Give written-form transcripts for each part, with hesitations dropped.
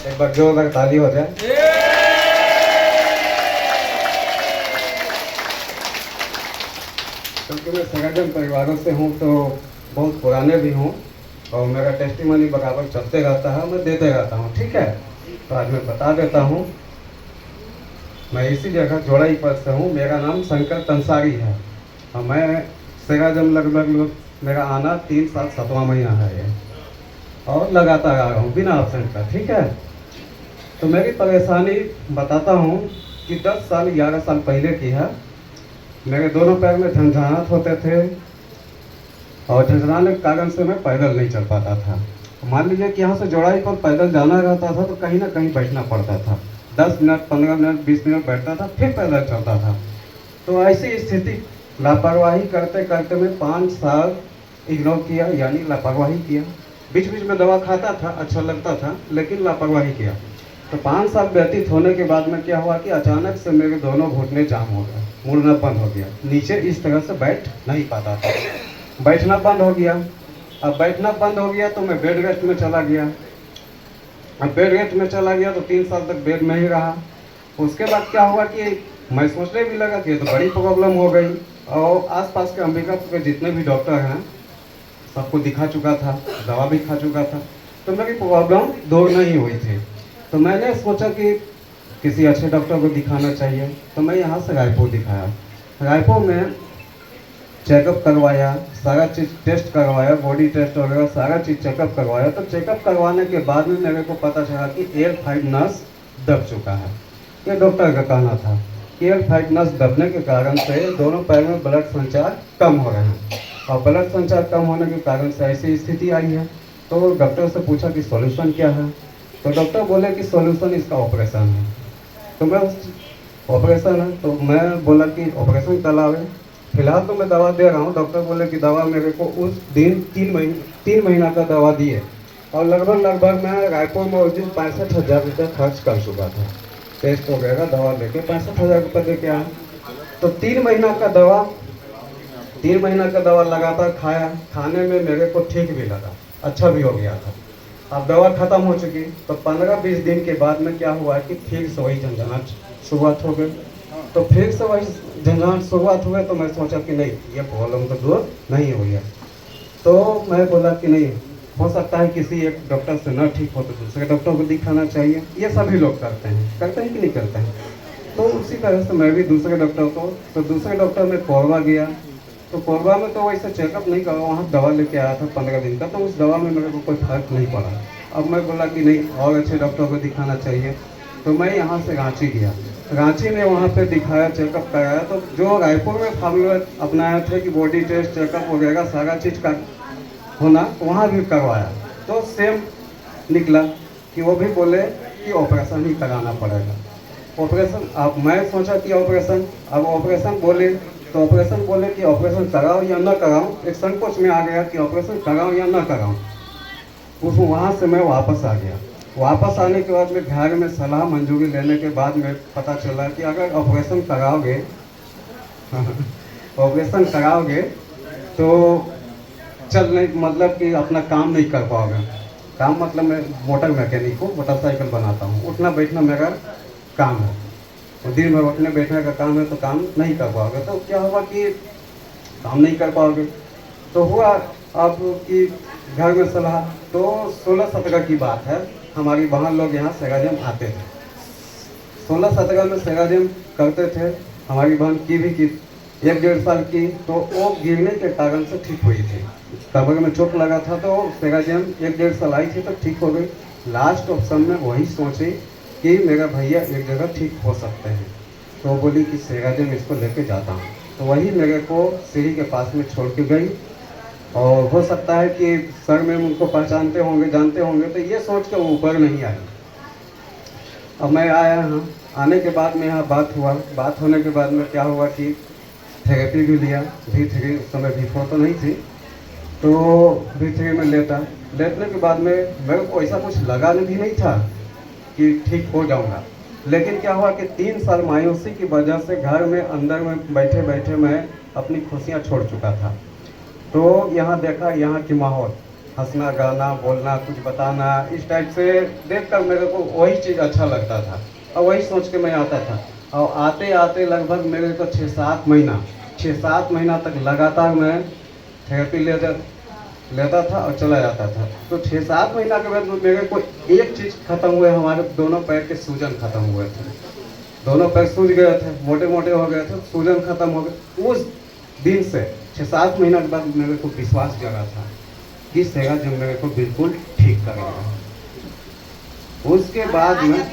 एक बार जोरदार ताली हो जाए। क्योंकि मैं सगाजन परिवारों से हूँ तो बहुत पुराने भी हूँ और मेरा टेस्टिमनी बराबर चलते रहता है, मैं देते रहता हूँ। ठीक है, तो आज मैं बता देता हूँ। मैं इसी जगह जोड़ाई पर से हूँ। मेरा नाम शंकर तंसारी है और मैं सगाजम लगभग मेरा आना 3 साल 7वां महीना है ये, और लगातार आ रहा हूँ बिना ऑप्शन का। ठीक है, तो मेरी परेशानी बताता हूँ कि 10 साल 11 साल पहले की है। मेरे दोनों पैर में झंझनाहट होते थे और झंझनाने के कारण से मैं पैदल नहीं चल पाता था। मान लीजिए कि यहाँ से जोड़ाई पर पैदल जाना रहता था तो कहीं ना कहीं बैठना पड़ता था। 10 मिनट 15 मिनट 20 मिनट बैठता था, फिर पैदल चलता था। तो ऐसी स्थिति लापरवाही करते करते मैं 5 साल इग्नोर किया, यानी लापरवाही किया। बीच बीच में दवा खाता था, अच्छा लगता था, लेकिन लापरवाही किया। तो 5 साल व्यतीत होने के बाद में क्या हुआ कि अचानक से मेरे दोनों घुटने जाम हो गए, मुड़ना बंद हो गया, नीचे इस तरह से बैठ नहीं पाता था, बैठना बंद हो गया। अब बैठना बंद हो गया तो मैं बेड रेस्ट में चला गया। अब बेड रेस्ट में चला गया तो 3 साल तक बेड में ही रहा। उसके बाद क्या हुआ कि मैं सोचने भी लगा कि ये तो बड़ी प्रॉब्लम हो गई, और आसपास के अंबिकापुर के जितने भी डॉक्टर हैं सबको दिखा चुका था, दवा भी खा चुका था, तो मेरी प्रॉब्लम दूर नहीं हुई थी। तो मैंने सोचा कि किसी अच्छे डॉक्टर को दिखाना चाहिए, तो मैं यहाँ से रायपुर दिखाया। रायपुर में चेकअप करवाया, सारा चीज़ टेस्ट करवाया, बॉडी टेस्ट वगैरह सारा चीज़ चेकअप करवाया। तो चेकअप करवाने के बाद में मेरे को पता चला कि L5 नस दब चुका है। ये डॉक्टर का कहना था कि L5 नस दबने के कारण से दोनों पैर में ब्लड संचार कम हो रहे हैं, और ब्लड संचार कम होने के कारण से ऐसी स्थिति आई है। तो डॉक्टर से पूछा कि सॉल्यूशन क्या है, तो डॉक्टर बोले कि सॉल्यूशन इसका ऑपरेशन है। तो मैं ऑपरेशन है तो मैं बोला कि ऑपरेशन करावे। फिलहाल तो मैं दवा दे रहा हूँ। डॉक्टर बोले कि दवा मेरे को उस दिन 3 महीना का दवा दिए, और लगभग मैं रायपुर में उस दिन 65,000 रुपये खर्च कर चुका था। टेस्ट वगैरह दवा लेके 65,000 रुपये दे के आया। तो 3 महीना का दवा लगातार खाया। खाने में मेरे को ठीक भी लगा, अच्छा भी हो गया था। अब दवा खत्म हो चुकी, तो 15-20 दिन के बाद में क्या हुआ कि फिर से वही झंझनाहट शुरुआत हो गई। तो फिर से वही झंझनाहट शुरुआत हुए, तो मैं सोचा कि नहीं, ये प्रॉब्लम तो दूर नहीं हुई है। तो मैं बोला कि नहीं, हो सकता है किसी एक डॉक्टर से न ठीक हो तो दूसरे डॉक्टर को दिखाना चाहिए। ये सभी लोग करते हैं कि नहीं करते हैं। तो उसी तरह से मैं भी दूसरे डॉक्टर में कोरबा गया। तो कोरबा में तो वैसे चेकअप नहीं करा, वहाँ दवा लेके आया था 15 दिन का, तो उस दवा में मेरे को कोई फर्क नहीं पड़ा। अब मैं बोला कि नहीं, और अच्छे डॉक्टर को दिखाना चाहिए। तो मैं यहाँ से रांची गया। रांची में वहाँ पे दिखाया, चेकअप कराया। तो जो रायपुर में फार्मूला अपनाया थे कि बॉडी टेस्ट चेकअप वगैरह सारा चीज़ का होना, वहाँ भी करवाया तो सेम निकला कि वो भी बोले कि ऑपरेशन ही कराना पड़ेगा। ऑपरेशन, अब मैं सोचा कि ऑपरेशन, अब ऑपरेशन बोले कि ऑपरेशन कराओ या ना कराओ। एक संकोच में आ गया कि ऑपरेशन कराओ या ना कराओ। वहाँ से मैं वापस आ गया। वापस आने के बाद में घर में सलाह मंजूरी लेने के बाद में पता चला कि अगर ऑपरेशन कराओगे तो चल नहीं, मतलब कि अपना काम नहीं कर पाओगे। काम मतलब मैं मोटर मैकेनिक हूँ, मोटरसाइकिल बनाता हूँ, उठना बैठना मेरा काम है, तो दिन भर उठने बैठने का काम है, तो काम नहीं कर पाओगे। तो क्या हुआ कि काम नहीं कर पाओगे, तो हुआ अब कि घर में सलाह। तो 16-17 की बात है, हमारी बहन लोग यहाँ सेगाजिम आते थे। 16-17 में सेगाजिम करते थे। हमारी बहन की भी की 1-1.5 साल की, तो वो गिरने के कारण से ठीक हुई थी। कमर में चोट लगा था, तो सेगाजिम 1-1.5 साल आई थी तो ठीक हो गई। लास्ट ऑप्शन में वही सोची कि मेरा भैया एक जगह ठीक हो सकते हैं, तो बोली कि सेगाजिम इसको लेके जाता हूँ। तो वही मेरे को सीढ़ी के पास में छोड़ के गई, और हो सकता है कि सर में उनको पहचानते होंगे, जानते होंगे, तो ये सोच के वो ऊपर नहीं आई। अब मैं आया यहाँ, आने के बाद में यहाँ बात होने के बाद में क्या हुआ कि थेरेपी भी लिया। V3 उस समय V4 तो नहीं थी, तो V3 में लेटने के बाद में मेरे को ऐसा कुछ लगा भी नहीं था कि ठीक हो जाऊँगा। लेकिन क्या हुआ कि 3 साल मायूसी की वजह से घर में अंदर में बैठे बैठे मैं अपनी खुशियाँ छोड़ चुका था। तो यहाँ देखा, यहाँ की माहौल, हंसना, गाना, बोलना, कुछ बताना, इस टाइप से देखकर मेरे को वही चीज़ अच्छा लगता था और वही सोच के मैं आता था। और आते आते लगभग मेरे को 6-7 महीना तक लगातार मैं थेरेपी लेता था और चला जाता था। तो 6-7 महीना के बाद मेरे को एक चीज़ खत्म हुए, हमारे दोनों पैर के सूजन खत्म हुए थे। दोनों पैर सूज गए थे, मोटे मोटे हो गए थे, सूजन खत्म हो गए। उस दिन से 6-7 महीना के बाद मेरे को विश्वास जगा था कि सेगा जब मेरे को बिल्कुल ठीक करेगा। उसके बाद में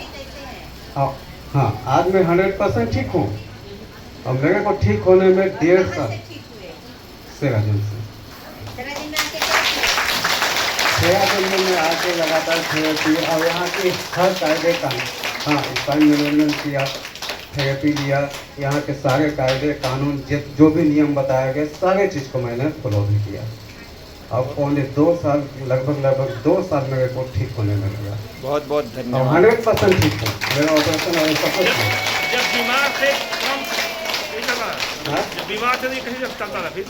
हाँ, आज मैं 100% ठीक हूँ और मेरे को ठीक होने में 1.5 साल सेगा जन से में आके लगातार थेरेपी और यहाँ के हर कायदे का टाइम मैनेजमेंट किया, थेरेपी लिया। यहाँ के सारे कायदे कानून जो भी नियम बताए गए सारे चीज़ को मैंने फॉलो भी किया। अब पौने 2 साल लगभग 2 साल मेरे को ठीक होने में लगा। बहुत बहुत धन्यवाद। 100% ठीक है मेरा ऑपरेशन और सब कुछ। जब बीमार थे जब बीमार थे कहीं जब चलता था फिर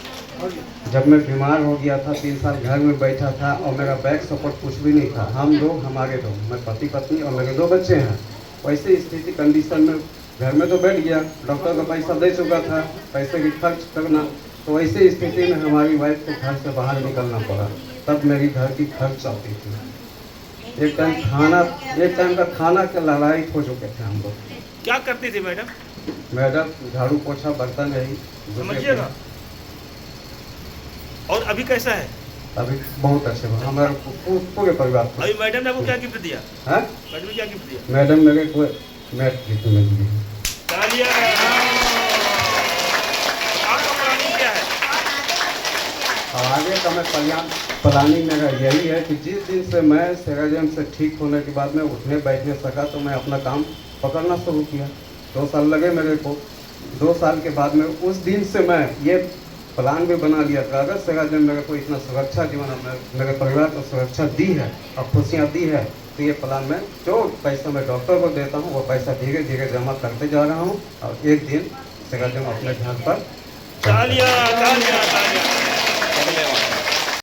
जब मैं बीमार हो गया था 3 साल घर में बैठा था और मेरा बैक सपोर्ट कुछ भी नहीं था। हम लोग हमारे लोग, मैं पति पत्नी और मेरे 2 बच्चे हैं। वैसे स्थिति कंडीशन में घर में तो बैठ गया, डॉक्टर को पैसा दे चुका था, पैसे की खर्च करना। तो ऐसी स्थिति में हमारी वाइफ को घर से बाहर निकलना पड़ा। तब मेरी घर की खर्च आती थी। एक टाइम का खाना के लालायित हो चुके थे हम लोग। क्या करती थी मैडम? मैडम झाड़ू पोछा बर्तन यही समझिएगा। और अभी कैसा है? अभी बहुत अच्छे हमारे पूरे परिवार को। अभी मैडम ने आपको क्या गिफ्ट दिया? हाँ, मैडम ने क्या गिफ्ट दिया? मैडम मेरे को मैट गिफ्ट में दी है। तालियां। आपका प्लानिंग क्या है? और आगे का मैं प्लानिंग मेरा यही है कि जिस दिन से मैं सेगाजिम से ठीक होने के बाद में उठने बैठने सका तो मैं अपना काम पकड़ना शुरू किया। 2 साल लगे मेरे को। 2 साल के बाद में उस दिन से मैं ये प्लान भी बना लिया था, अगर सेगाजिम मेरे को इतना सुरक्षा जीवन मेरे परिवार को सुरक्षा दी है और खुशियाँ दी है, तो ये प्लान में जो पैसा मैं डॉक्टर को देता हूँ वो पैसा धीरे धीरे जमा करते जा रहा हूँ और एक दिन सेगाजिम अपने घर पर। तालियां।